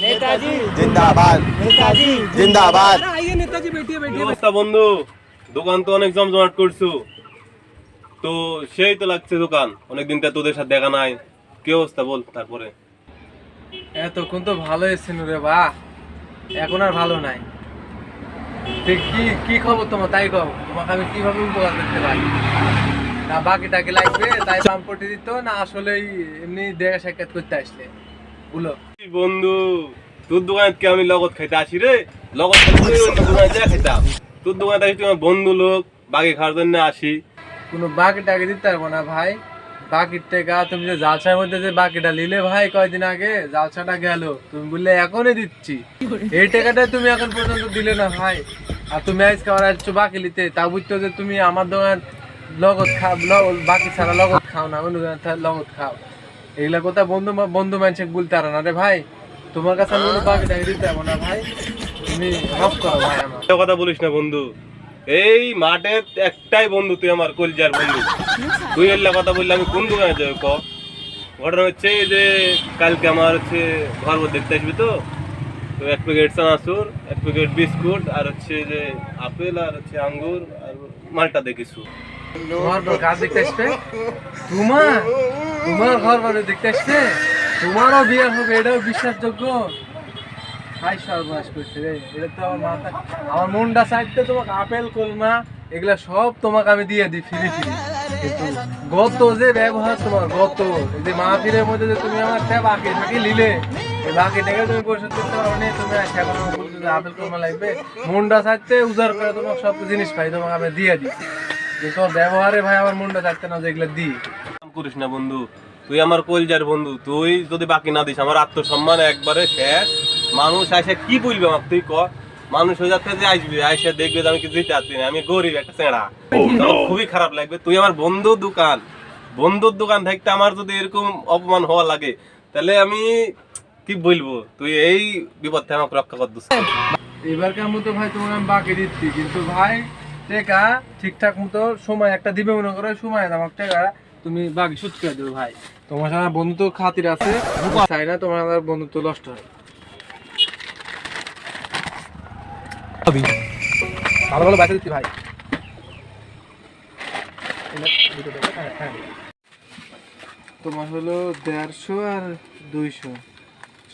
नेताजी जिंदाबाद नेताजी जिंदाबाद आइए नेताजी बैठिए बैठिए অবস্থা বন্ধু দোকান তো অনেক জমজমাট করছো তো সেই তো লাগছে দোকান অনেকদিন তো তোদের সাথে দেখা নাই কি অবস্থা বল তারপরে এতক্ষণ তো ভালোই ছিল রে বাহ এখন আর ভালো নাই ঠিক কি কি খবর তোমার তাই কও তোমাকে আমি কিভাবে উপকার করতে পারি না বাকি টাকি লাগবে তাই পাম্পটি দিত না আসলেই এমনি দেখা সাক্ষাৎ করতে আসলে বলো বন্ধু তোর দোকানে কি আমি লগত খাইতে আসি রে লগত খাইতে অন্য দোকানে যা খাইতাম তোর দোকানে আসি তোমার বন্ধু লোক বাকি খাওয়ার জন্য আসি কোনো বাকি টাকি দিতে পারবো না ভাই বাকির টাকা তুমি যে জালসার মধ্যে যে বাকিটা নিলে ভাই কয়দিন আগে জালসাটা গেল তুমি বললে এখনই দিচ্ছি এই টাকাটা তুমি এখন পর্যন্ত দিলে না ভাই আর তুমি আজকে আমার আসছো বাকি নিতে তা বুঝতো যে তুমি আমার দোকান লগত খাও বাকি ছাড়া লগত খাও না অন্য দোকান লগত খাও এগুলা কথা বন্ধু বন্ধু মানুষকে বলতে পারো না রে ভাই তোমার কাছে আমি কোনো বাকি টাকা দিতে পারবো না ভাই তুমি মাফ করো ভাই আমার একটা কথা বলিস না বন্ধু এই মাঠে একটাই বন্ধু তুই আমার কলজার বন্ধু তুই এলে কথা বললে আমি কোন দোকানে যাবো ক ঘটনা হচ্ছে যে কালকে আমার হচ্ছে ঘর দেখতে আসবি তো তো এক প্যাকেট চানাচুর এক প্যাকেট বিস্কুট আর হচ্ছে যে আপেল আর হচ্ছে আঙ্গুর আর মালটা দেখিস তোমার ঘর দেখতে আসবে তোমার ঘর মানে দেখতে আসবে তোমারও বিয়ে হবে এটাও বিশ্বাসযোগ্য ভাই সর্বনাশ করছে রে এটা তো আমার মাথা আমার মনটা চাইতে তোমাকে আপেল কলমা এগুলা সব তোমাকে আমি দিয়ে দিই ফিরে ফিরে কিন্তু গত যে ব্যবহার তোমার গত এই যে মাহফিলের মধ্যে যে তুমি আমার বাকি থাকি নিলে এই বাকি টাকা তুমি পরিশোধ করতে পারো না তুমি এখন বলছো যে আপেল কলমা লাগবে মনটা চাইতে উজাড় করে তোমাকে সব জিনিস পাই তোমাকে আমি দিয়ে দিই কিন্তু তোমার ব্যবহারে ভাই আমার মনটা চাইতে না যে এগুলো দিই করিস না বন্ধু তুই আমার কলজার বন্ধু তুই যদি বাকি না দিস আমার আত্মসম্মান একবারে শেষ মানুষ আসে কি বলবে আমার তুই ক মানুষ হয়ে যাচ্ছে যে আসবি আসে দেখবে যে আমি কিছু দিতে পারছি না আমি গরিব একটা চেঁড়া খুবই খারাপ লাগবে তুই আমার বন্ধুর দোকান থাকতে আমার যদি এরকম অপমান হওয়া লাগে তাহলে আমি কি বলবো তুই এই বিপদ থেকে আমাকে রক্ষা কর দিস এবারকার মতো ভাই তোমাকে আমি বাকি দিচ্ছি কিন্তু ভাই টাকা ঠিকঠাক মতো সময় একটা দিবে মনে করো সময় আমার টাকা তুমি বাকি সুদ করে দেবে ভাই তোমার সাথে বন্ধুত্ব খাতির আছে চাই না তোমার আমার বন্ধুত্ব নষ্ট হয় ভালো ভালো বাকি দিচ্ছি ভাই তোমার হলো 150 আর 200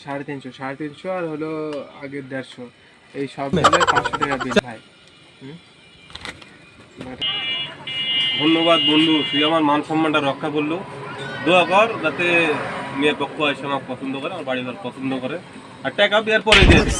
350 আর হলো আগের 150 এই সব মিলে 500 টাকা বিল ভাই ধন্যবাদ বন্ধু তুই আমার মান সম্মানটা রক্ষা করলো দোয়া কর যাতে মেয়ের পক্ষ এসে আমাকে পছন্দ করে আমার বাড়ির পছন্দ করে আর টাকা বিয়ার পরে দিয়ে দিস